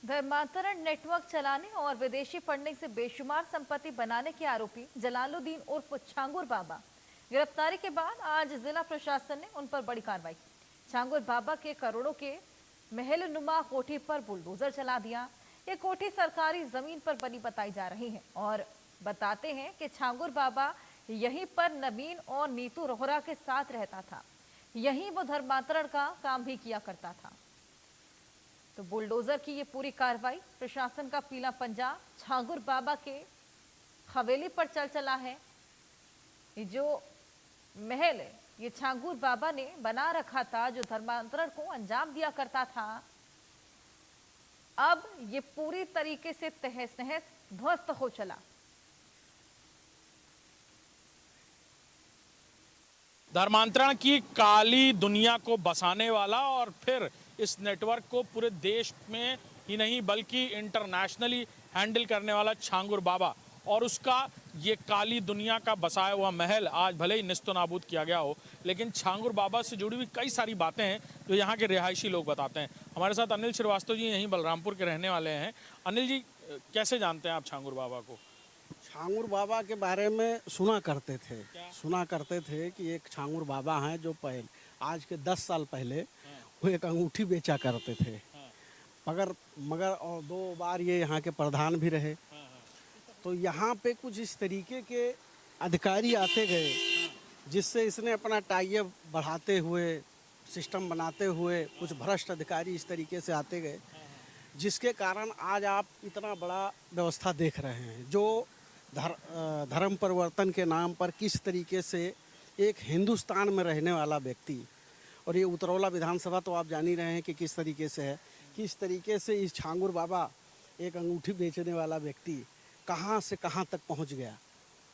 धर्मांतरण नेटवर्क चलाने और विदेशी फंडिंग से बेशुमार संपत्ति बनाने के आरोपी जलालुद्दीन उर्फ छांगुर बाबा गिरफ्तारी के बाद आज जिला प्रशासन ने उन पर बड़ी कार्रवाई की। छांगुर बाबा के करोड़ों के महल नुमा कोठी पर बुलडोजर चला दिया। ये कोठी सरकारी जमीन पर बनी बताई जा रही है और बताते हैं कि छांगुर बाबा यहीं पर नवीन और नीतू रोहरा के साथ रहता था। यहीं वो धर्मांतरण का काम भी किया करता था। तो बुलडोजर की ये पूरी कार्रवाई प्रशासन का पीला पंजा छांगुर बाबा के हवेली पर चला है। ये जो महल है ये छांगुर बाबा ने बना रखा था, जो धर्मांतरण को अंजाम दिया करता था। अब ये पूरी तरीके से तहस नहस ध्वस्त हो चला। धर्मांतरण की काली दुनिया को बसाने वाला और फिर इस नेटवर्क को पूरे देश में ही नहीं बल्कि इंटरनेशनली हैंडल करने वाला छांगुर बाबा और उसका ये काली दुनिया का बसाया हुआ महल आज भले ही निस्तो नाबूद किया गया हो, लेकिन छांगुर बाबा से जुड़ी हुई कई सारी बातें हैं जो यहाँ के रिहायशी लोग बताते हैं। हमारे साथ अनिल श्रीवास्तव जी यहीं बलरामपुर के रहने वाले हैं। अनिल जी, कैसे जानते हैं आप छांगुर बाबा को? छांगुर बाबा के बारे में सुना करते थे कि एक छांगुर बाबा हैं जो पहले आज के 10 साल पहले वो एक अंगूठी बेचा करते थे। मगर और 2 बार ये यहाँ के प्रधान भी रहे। तो यहाँ पे कुछ इस तरीके के अधिकारी आते गए जिससे इसने अपना टाइप बढ़ाते हुए सिस्टम बनाते हुए कुछ भ्रष्ट अधिकारी इस तरीके से आते गए, जिसके कारण आज आप इतना बड़ा व्यवस्था देख रहे हैं जो धर्म परिवर्तन के नाम पर किस तरीके से एक हिंदुस्तान में रहने वाला व्यक्ति, और ये उतरौला विधानसभा तो आप जान ही रहे हैं कि किस तरीके से है, किस तरीके से इस छांगुर बाबा एक अंगूठी बेचने वाला व्यक्ति कहाँ से कहाँ तक पहुँच गया।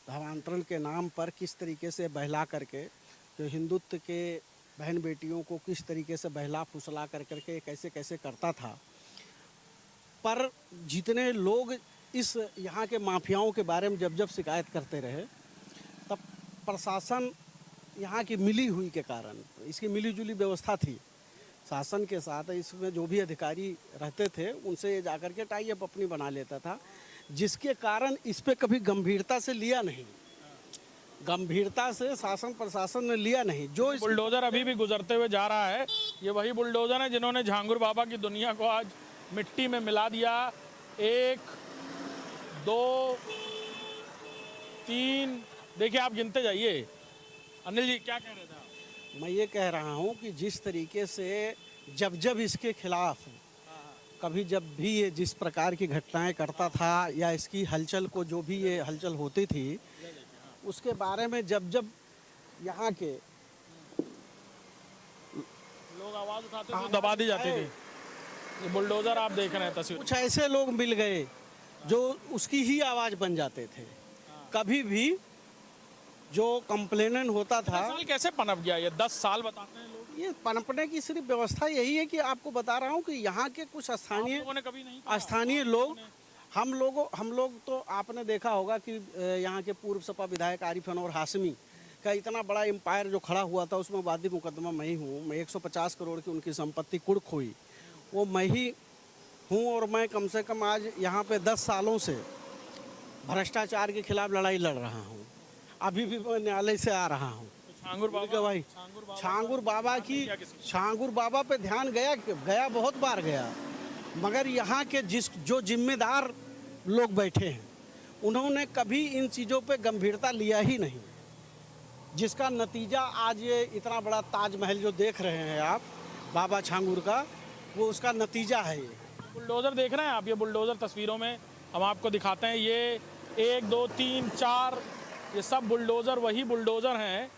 धर्मांतरण के नाम पर किस तरीके से बहला करके जो हिंदुत्व के बहन बेटियों को किस तरीके से बहला फुसला करके कैसे कैसे करता था। पर जितने लोग इस यहाँ के माफियाओं के बारे में जब शिकायत करते रहे, तब प्रशासन यहाँ की मिली हुई के कारण, इसकी मिलीजुली व्यवस्था थी शासन के साथ, इसमें जो भी अधिकारी रहते थे उनसे जाकर के टाइप अपनी बना लेता था, जिसके कारण इस पे कभी गंभीरता से लिया नहीं, गंभीरता से शासन प्रशासन ने लिया नहीं। जो बुलडोजर अभी भी गुजरते हुए जा रहा है, ये वही बुलडोजर है जिन्होंने छांगुर बाबा की दुनिया को आज मिट्टी में मिला दिया। 1 2 3, देखिए आप गिनते जाइए। अनिल जी, क्या कह रहे थे आप? मैं ये कह रहा हूँ कि जिस तरीके से जब इसके खिलाफ कभी जब भी ये जिस प्रकार की घटनाएं करता था या इसकी हलचल को जो भी ये हलचल होती थी, उसके बारे में जब यहाँ के लोग आवाज उठाते तो दबा दी जाती थी। ये बुलडोजर आप देख रहे हैं तस्वीर, कुछ ऐसे लोग मिल गए जो उसकी ही आवाज बन जाते थे। कभी भी जो कंप्लेनेंट होता था, कैसे पनप गया ये 10 साल बताते हैं लोग। ये पनपने की सिर्फ व्यवस्था यही है कि आपको बता रहा हूँ कि यहाँ के कुछ स्थानीय लोग, हम लोग तो आपने देखा होगा कि यहाँ के पूर्व सपा विधायक आरिफ अनवर हाशमी का इतना बड़ा एम्पायर जो खड़ा हुआ था, उसमें वादी मुकदमा मैं ही हूँ। मैं 150 करोड़ की उनकी संपत्ति कुर्क हुई, वो मैं ही हूँ। और मैं कम से कम आज यहाँ पे 10 सालों से भ्रष्टाचार के खिलाफ लड़ाई लड़ रहा हूँ। अभी भी मैं न्यायालय से आ रहा हूँ। छांगुर बाबा पे ध्यान गया बहुत बार गया, मगर यहाँ के जो जिम्मेदार लोग बैठे हैं उन्होंने कभी इन चीज़ों पे गंभीरता लिया ही नहीं, जिसका नतीजा आज ये इतना बड़ा ताजमहल जो देख रहे हैं आप बाबा छांगुर का, वो उसका नतीजा है। ये बुलडोजर देख रहे हैं आप, ये बुलडोजर तस्वीरों में हम आपको दिखाते हैं। ये 1 2 3 4 ये सब बुलडोजर वही बुलडोजर हैं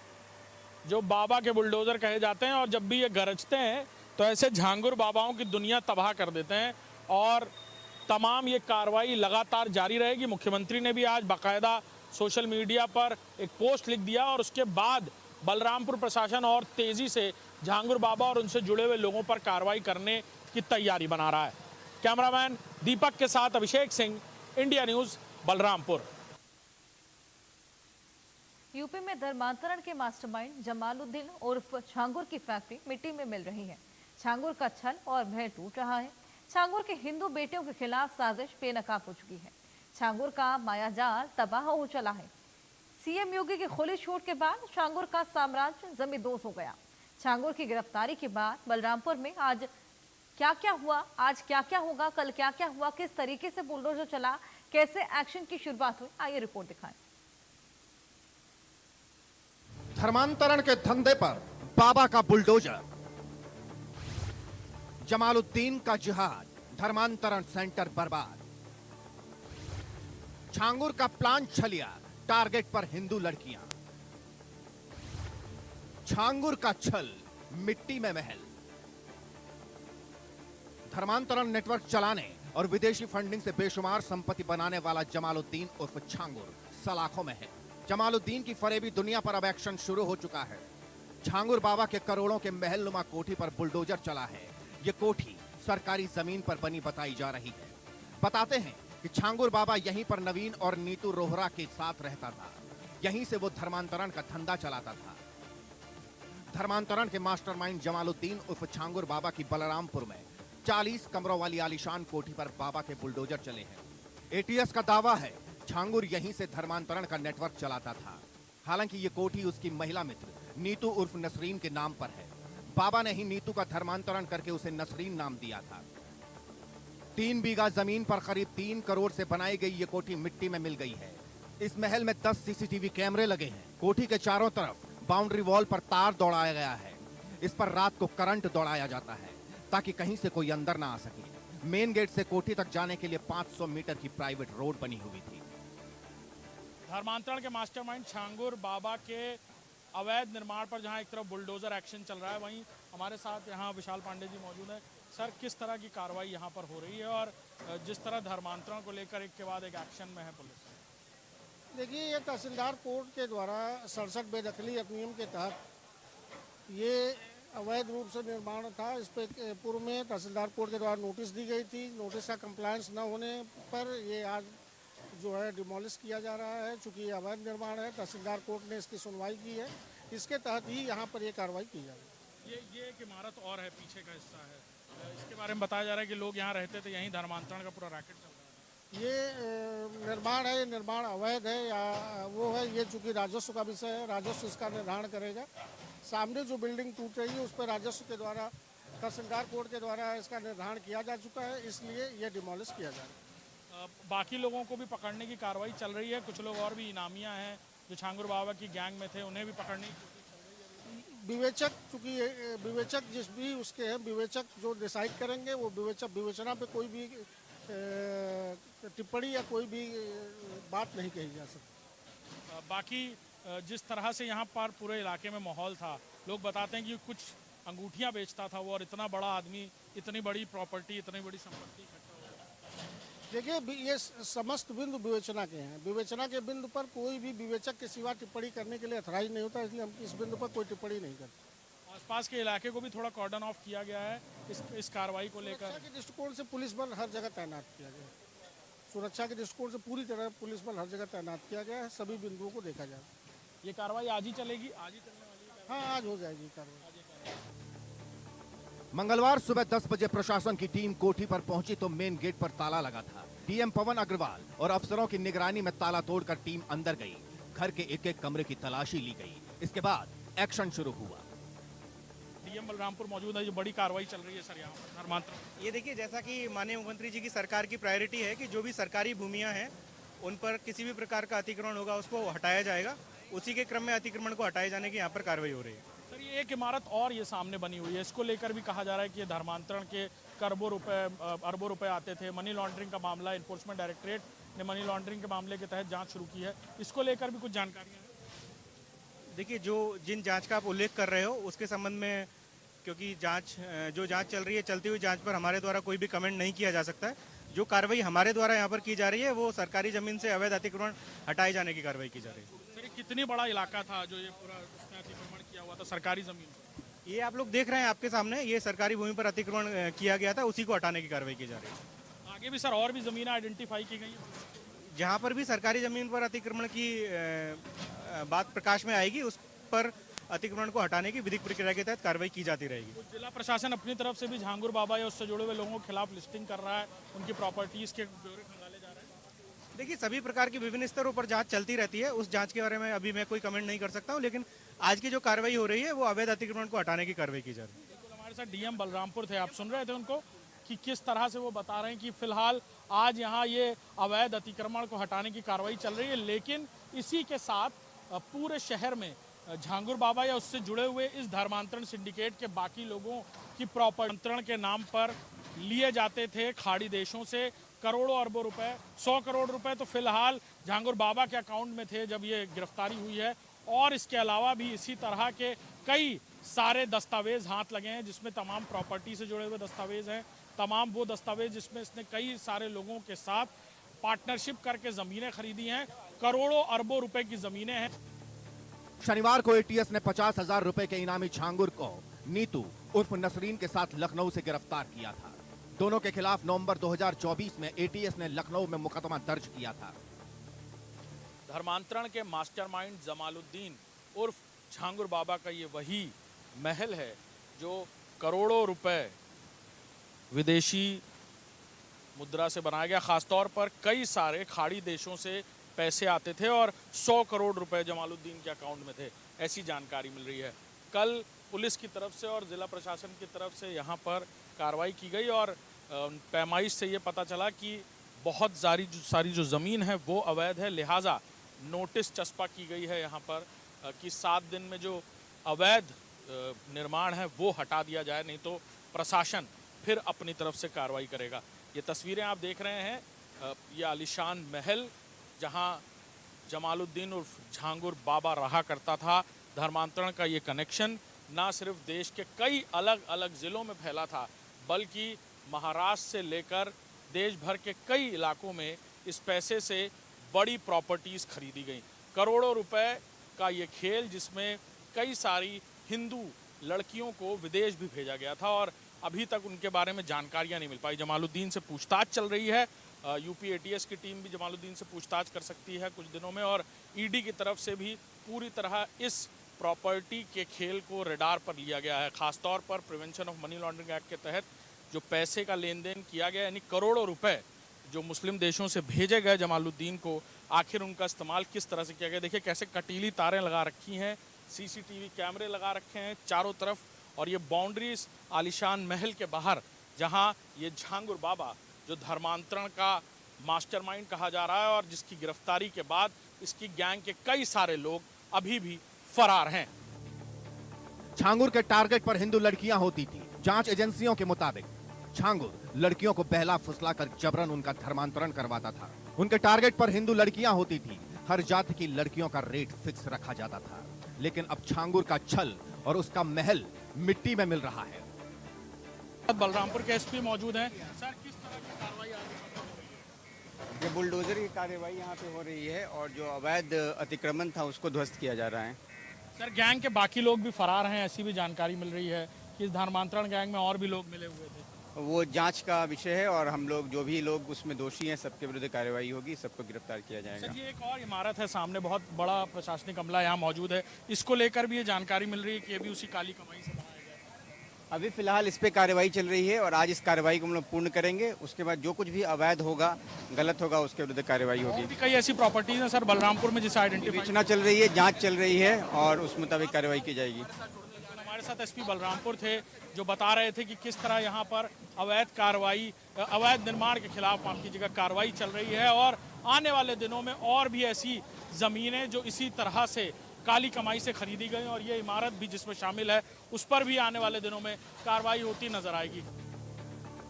जो बाबा के बुलडोजर कहे जाते हैं, और जब भी ये गरजते हैं तो ऐसे झांगुर बाबाओं की दुनिया तबाह कर देते हैं। और तमाम ये कार्रवाई लगातार जारी रहेगी। मुख्यमंत्री ने भी आज बाकायदा सोशल मीडिया पर एक पोस्ट लिख दिया और उसके बाद बलरामपुर प्रशासन और तेजी से झांगुर बाबा और उनसे जुड़े हुए लोगों पर कार्रवाई करने की तैयारी बना रहा है। कैमरामैन दीपक के साथ Abhishek Singh, India news, Balrampur. UP में धर्मांतरण के मास्टरमाइंड जमालुद्दीन उर्फ छांगुर की फैक्ट्री मिट्टी में मिल रही है। छांगुर का छल और भय टूट रहा है। छांगुर के हिंदू बेटियों के खिलाफ साजिश बेनकाब हो चुकी है। छांगुर का मायाजाल तबाह हो चला है। सीएम योगी की खुली छूट के बाद छांगुर का साम्राज्य जमींदोज हो गया। छांगुर की गिरफ्तारी के बाद बलरामपुर में आज क्या क्या हुआ, आज क्या क्या होगा, कल क्या क्या हुआ, किस तरीके से बुलडोजर चला, कैसे एक्शन की शुरुआत हुई, आइए रिपोर्ट दिखाएं। धर्मांतरण के धंधे पर बाबा का बुलडोजर, जमालुद्दीन का जिहाद, धर्मांतरण सेंटर बर्बाद, छांगुर का प्लान छलिया, टारगेट पर हिंदू लड़कियां, छांगुर का छल, मिट्टी में महल, धर्मांतरण नेटवर्क चलाने और विदेशी फंडिंग से बेशुमार संपत्ति बनाने वाला जमालुद्दीन उर्फ छांगुर सलाखों में है। जमालुद्दीन की फरेबी दुनिया पर अब एक्शन शुरू हो चुका है। छांगुर बाबा के करोड़ों के महलनुमा कोठी पर बुलडोजर चला है। ये कोठी सरकारी जमीन पर बनी बताई जा रही है। बताते हैं कि छांगुर बाबा यहीं पर नवीन और नीतू रोहरा के साथ रहता था। यहीं से वो धर्मांतरण का धंधा चलाता था। धर्मांतरण के मास्टरमाइंड जमालुद्दीन उर्फ छांगुर बाबा की बलरामपुर में 40 कमरों वाली आलीशान कोठी पर बाबा के बुलडोजर चले हैं। एटीएस का दावा है छांगुर यहीं से धर्मांतरण का नेटवर्क चलाता था। हालांकि ये कोठी उसकी महिला मित्र नीतू उर्फ नसरीन के नाम पर है। बाबा ने ही नीतू का धर्मांतरण करके उसे नसरीन नाम दिया था। 3 बीघा जमीन पर करीब 3 करोड़ से बनाई गई ये कोठी मिट्टी में मिल गई है। इस महल में 10 सीसीटीवी कैमरे लगे हैं। कोठी के चारों तरफ बाउंड्री वॉल पर तार दौड़ाया गया है। इस पर रात को करंट दौड़ाया जाता है ताकि कहीं से कोई अंदर ना आ सके। मेन गेट से कोठी तक जाने के लिए 500 मीटर की प्राइवेट रोड बनी हुई थी। धर्मांतरण के मास्टरमाइंड छांगुर बाबा के अवैध निर्माण पर जहां एक तरफ बुलडोजर एक्शन चल रहा है, वहीं हमारे साथ यहां विशाल पांडे जी मौजूद हैं। सर, किस तरह की कार्रवाई यहां पर हो रही है और जिस तरह धर्मांतरण को लेकर एक के बाद एक एक्शन में है पुलिस? देखिए, ये तहसीलदार कोर्ट के द्वारा 67 बेदखली अधिनियम के तहत ये अवैध रूप से निर्माण था। इस पे पूर्व में तहसीलदार कोर्ट के द्वारा नोटिस दी गई थी। नोटिस का कंप्लायंस न होने पर ये आज जो है डिमोलिश किया जा रहा है। चूँकि ये अवैध निर्माण है, तहसीलदार कोर्ट ने इसकी सुनवाई की है। इसके तहत ही यहाँ पर ये कार्रवाई की जा रही है। ये एक इमारत और है, पीछे का हिस्सा है, इसके बारे में बताया जा रहा है कि लोग यहाँ रहते थे, यहीं धर्मांतरण का पूरा रैकेट चल रहा है। ये निर्माण है, ये निर्माण अवैध है या वो है, ये चूँकि राजस्व का विषय है, राजस्व इसका निर्धारण करेगा। सामने जो बिल्डिंग टूट रही है उस पर राजस्व के द्वारा, तहसीलदार कोर्ट के द्वारा इसका निर्धारण किया जा चुका है, इसलिए ये डिमोलिश किया जा रहा है। बाकी लोगों को भी पकड़ने की कार्रवाई चल रही है। कुछ लोग और भी इनामिया हैं जो छांगुर बाबा की गैंग में थे, उन्हें भी पकड़ने की कोशिश चल रही है। विवेचक, चूँकि विवेचक जिस भी उसके हैं, विवेचक जो डिसाइड करेंगे वो विवेचना पे कोई भी टिप्पणी या कोई भी बात नहीं कही जा सकती। बाकी जिस तरह से यहाँ पर पूरे इलाके में माहौल था, लोग बताते हैं कि कुछ अंगूठियाँ बेचता था वो, और इतना बड़ा आदमी, इतनी बड़ी प्रॉपर्टी, इतनी बड़ी संपत्ति इकट्ठा हो गया। देखिए, ये समस्त बिंदु विवेचना के हैं। विवेचना के बिंदु पर कोई भी विवेचक के सिवा टिप्पणी करने के लिए अथराइज नहीं होता, इसलिए हम इस बिंदु पर कोई टिप्पणी नहीं करते। आसपास के इलाके को भी थोड़ा कॉर्डन ऑफ किया गया है इस कार्रवाई को लेकर। सुरक्षा के दृष्टिकोण से पुलिस बल हर जगह तैनात किया गया है। सुरक्षा के दृष्टिकोण से पूरी तरह पुलिस बल हर जगह तैनात किया गया है। सभी बिंदुओं को देखा जाए। ये कार्रवाई आज ही चलेगी, आज ही चलने वाली है? हाँ, आज हो जाएगी कार्रवाई। मंगलवार सुबह 10 बजे प्रशासन की टीम कोठी पर पहुंची तो मेन गेट पर ताला लगा था। डीएम पवन अग्रवाल और अफसरों की निगरानी में ताला तोड़कर टीम अंदर गई। घर के एक एक कमरे की तलाशी ली गई। इसके बाद एक्शन शुरू हुआ। डीएम बलरामपुर मौजूद है, जो बड़ी कार्रवाई चल रही है सर यहाँ पर धर्मांतरण। ये देखिए, जैसा कि माननीय मुख्यमंत्री जी की सरकार की प्रायोरिटी है कि जो भी सरकारी भूमियां हैं उन पर किसी भी प्रकार का अतिक्रमण होगा उसको हटाया जाएगा। उसी के क्रम में अतिक्रमण को हटाए जाने की यहाँ पर कार्रवाई हो रही है। सर, ये एक इमारत और ये सामने बनी हुई है, इसको लेकर भी कहा जा रहा है कि ये धर्मांतरण के अरबों रुपए आते थे। मनी लॉन्ड्रिंग का मामला, इन्फोर्समेंट डायरेक्टरेट ने मनी लॉन्ड्रिंग के मामले के तहत जांच शुरू की है। इसको लेकर भी कुछ जानकारियाँ हैं? देखिए, जिन जांच का आप उल्लेख कर रहे हो उसके संबंध में, क्योंकि जो जांच चल रही है, चलती हुई जांच पर हमारे द्वारा कोई भी कमेंट नहीं किया जा सकता है। जो कार्रवाई हमारे द्वारा यहाँ पर की जा रही है वो सरकारी जमीन से अवैध अतिक्रमण हटाए जाने की कार्रवाई की जा रही है। सर, ये कितनी बड़ा इलाका था जो ये पूरा उसने अतिक्रमण किया हुआ था सरकारी जमीन पर? ये आप लोग देख रहे हैं आपके सामने, ये सरकारी भूमि पर अतिक्रमण किया गया था, उसी को हटाने की कार्रवाई की जा रही है। आगे भी सर और भी जमीनें आइडेंटिफाई की गई हैं? जहाँ पर भी सरकारी जमीन पर अतिक्रमण की बात प्रकाश में आएगी उस पर अतिक्रमण को हटाने की विधिक प्रक्रिया के तहत कार्रवाई की जाती रहेगी। तो जिला प्रशासन अपनी तरफ से भी झांगुर बाबा या उससे जुड़े हुए लोगों के खिलाफ लिस्टिंग कर रहा है, उनकी प्रॉपर्टीज के ब्यौरे खंगाले जा रहे हैं। देखिए, सभी प्रकार की विभिन्न स्तरों पर जांच चलती रहती है। उस जांच के बारे में अभी मैं कोई कमेंट नहीं कर सकता हूं, लेकिन आज की जो कार्रवाई हो रही है वो अवैध अतिक्रमण को हटाने की कार्रवाई की जा रही है। बिल्कुल, हमारे साथ डीएम बलरामपुर थे, आप सुन रहे थे उनको कि किस तरह से वो बता रहे हैं कि फिलहाल आज यहाँ ये अवैध अतिक्रमण को हटाने की कार्रवाई चल रही है, लेकिन इसी के साथ पूरे शहर में झांगुर बाबा या उससे जुड़े हुए इस धर्मांतरण सिंडिकेट के बाकी लोगों की प्रॉपर्टी के नाम पर लिए जाते थे खाड़ी देशों से करोड़ों अरबों रुपए, 100 करोड़ रुपए तो फिलहाल झांगुर बाबा के अकाउंट में थे जब ये गिरफ्तारी हुई है। और इसके अलावा भी इसी तरह के कई सारे दस्तावेज हाथ लगे हैं, जिसमें तमाम प्रॉपर्टी से जुड़े हुए दस्तावेज हैं, तमाम वो दस्तावेज जिसमें इसने कई सारे लोगों के साथ पार्टनरशिप करके ज़मीनें खरीदी हैं, करोड़ों अरबों रुपए की ज़मीनें हैं। शनिवार को एटीएस ने 50,000 रुपए के इनामी झांगुर को नीतू उर्फ नसरीन के साथ लखनऊ से गिरफ्तार किया था। दोनों के खिलाफ नवंबर 2024 में एटीएस ने लखनऊ में मुकदमा दर्ज किया था। धर्मांतरण के मास्टरमाइंड जमालुद्दीन उर्फ झांगुर बाबा का ये वही महल है जो करोड़ों रुपए विदेशी मुद्रा से बनाया गया। खासतौर पर कई सारे खाड़ी देशों से पैसे आते थे और 100 करोड़ रुपए जमालुद्दीन के अकाउंट में थे, ऐसी जानकारी मिल रही है। कल पुलिस की तरफ से और ज़िला प्रशासन की तरफ से यहाँ पर कार्रवाई की गई और पैमाइश से ये पता चला कि बहुत सारी जो ज़मीन है वो अवैध है, लिहाजा नोटिस चस्पा की गई है यहाँ पर कि 7 दिन में जो अवैध निर्माण है वो हटा दिया जाए, नहीं तो प्रशासन फिर अपनी तरफ से कार्रवाई करेगा। ये तस्वीरें आप देख रहे हैं, ये आलीशान महल जहां जमालुद्दीन उर्फ झांगुर बाबा रहा करता था। धर्मांतरण का ये कनेक्शन ना सिर्फ देश के कई अलग अलग ज़िलों में फैला था, बल्कि महाराष्ट्र से लेकर देश भर के कई इलाकों में इस पैसे से बड़ी प्रॉपर्टीज़ खरीदी गई। करोड़ों रुपए का ये खेल जिसमें कई सारी हिंदू लड़कियों को विदेश भी भेजा गया था और अभी तक उनके बारे में जानकारियां नहीं मिल पाई। जमालुद्दीन से पूछताछ चल रही है, यूपी एटीएस की टीम भी जमालुद्दीन से पूछताछ कर सकती है कुछ दिनों में और ईडी की तरफ से भी पूरी तरह इस प्रॉपर्टी के खेल को रडार पर लिया गया है। खासतौर पर prevention of money laundering act के तहत जो पैसे का लेन देन किया गया, यानी करोड़ों रुपए जो मुस्लिम देशों से भेजे गए जमालुद्दीन को, आखिर उनका इस्तेमाल किस तरह से किया गया। देखिए कैसे कटीली तारें लगा रखी हैं, सीसीटीवी कैमरे लगा रखे हैं चारों तरफ और ये बाउंड्रीज आलीशान महल के बाहर जहां ये झांगुर बाबा जो धर्मांतरण का मास्टरमाइंड कहा जा रहा है और जिसकी गिरफ्तारी के बाद इसकी गैंग के कई सारे लोग अभी भी फरार हैं। झांगुर के टारगेट पर हिंदू लड़कियां होती थी। जांच एजेंसियों के मुताबिक झांगुर लड़कियों को बहला फुसला कर जबरन उनका धर्मांतरण करवाता था। उनके टारगेट पर हिंदू लड़कियां होती थी। हर जाति की लड़कियों का रेट फिक्स रखा जाता था, लेकिन अब झांगुर का छल और उसका महल मिट्टी में मिल रहा है। बलरामपुर के एसपी मौजूद हैं। सर, किस तरह की कार्रवाई आज? ये बुलडोजर की कार्रवाई यहाँ पे हो रही है और जो अवैध अतिक्रमण था उसको ध्वस्त किया जा रहा है। सर, गैंग के बाकी लोग भी फरार हैं, ऐसी भी जानकारी मिल रही है कि इस धर्मांतरण गैंग में और भी लोग मिले हुए थे। वो जांच का विषय है और हम लोग जो भी लोग उसमें दोषी हैं सबके विरुद्ध कार्रवाई होगी, सबको गिरफ्तार किया जाएगा। सर, ये एक और इमारत है सामने, बहुत बड़ा प्रशासनिक अमला यहाँ मौजूद है, इसको लेकर भी ये जानकारी मिल रही है कि ये भी उसी काली कमाई से बनाया गया है। अभी फिलहाल इस पे कार्रवाई चल रही है और आज इस कार्रवाई को हम लोग पूर्ण करेंगे। उसके बाद जो कुछ भी अवैध होगा, गलत होगा, उसके विरुद्ध कार्रवाई और होगी। भी कई ऐसी प्रॉपर्टीज हैं सर बलरामपुर में जिसे आइडेंटिफाई विवेचना चल रही है, जाँच चल रही है और उस मुताबिक कार्रवाई की जाएगी। हमारे साथ एसपी बलरामपुर थे जो बता रहे थे कि किस तरह यहाँ पर अवैध निर्माण के खिलाफ माफ कीजिएगा कार्रवाई चल रही है और आने वाले दिनों में और भी ऐसी जमीनें जो इसी तरह से काली कमाई से खरीदी गई और ये इमारत भी जिसमें शामिल है उस पर भी आने वाले दिनों में कार्रवाई होती नजर आएगी।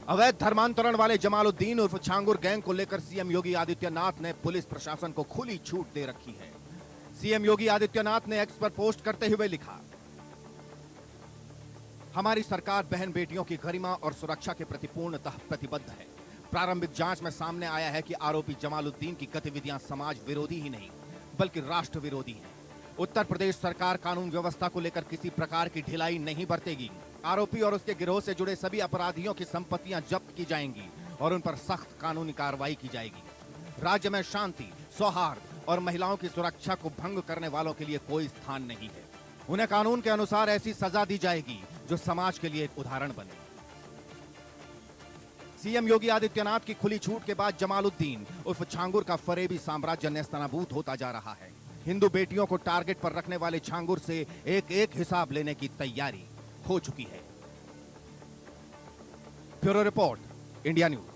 अवैध धर्मांतरण वाले जमालुद्दीन उर्फ झांगुर गैंग को लेकर सीएम योगी आदित्यनाथ ने पुलिस प्रशासन को खुली छूट दे रखी है। सीएम योगी आदित्यनाथ ने एक्स पर पोस्ट करते हुए लिखा, हमारी सरकार बहन बेटियों की गरिमा और सुरक्षा के प्रति पूर्णतः प्रतिबद्ध है। प्रारंभिक जांच में सामने आया है कि आरोपी जमालुद्दीन की गतिविधियां समाज विरोधी ही नहीं बल्कि राष्ट्र विरोधी हैं। उत्तर प्रदेश सरकार कानून व्यवस्था को लेकर किसी प्रकार की ढिलाई नहीं बरतेगी। आरोपी और उसके गिरोह से जुड़े सभी अपराधियों की संपत्तियां जब्त की जाएंगी और उन पर सख्त कानूनी कार्रवाई की जाएगी। राज्य में शांति, सौहार्द और महिलाओं की सुरक्षा को भंग करने वालों के लिए कोई स्थान नहीं है। उन्हें कानून के अनुसार ऐसी सजा दी जाएगी जो समाज के लिए एक उदाहरण बने। सीएम योगी आदित्यनाथ की खुली छूट के बाद जमालुद्दीन उर्फ छांगुर का फरेबी साम्राज्य नेस्तनाबूद होता जा रहा है। हिंदू बेटियों को टारगेट पर रखने वाले छांगुर से एक एक हिसाब लेने की तैयारी हो चुकी है। Bureau report, India news.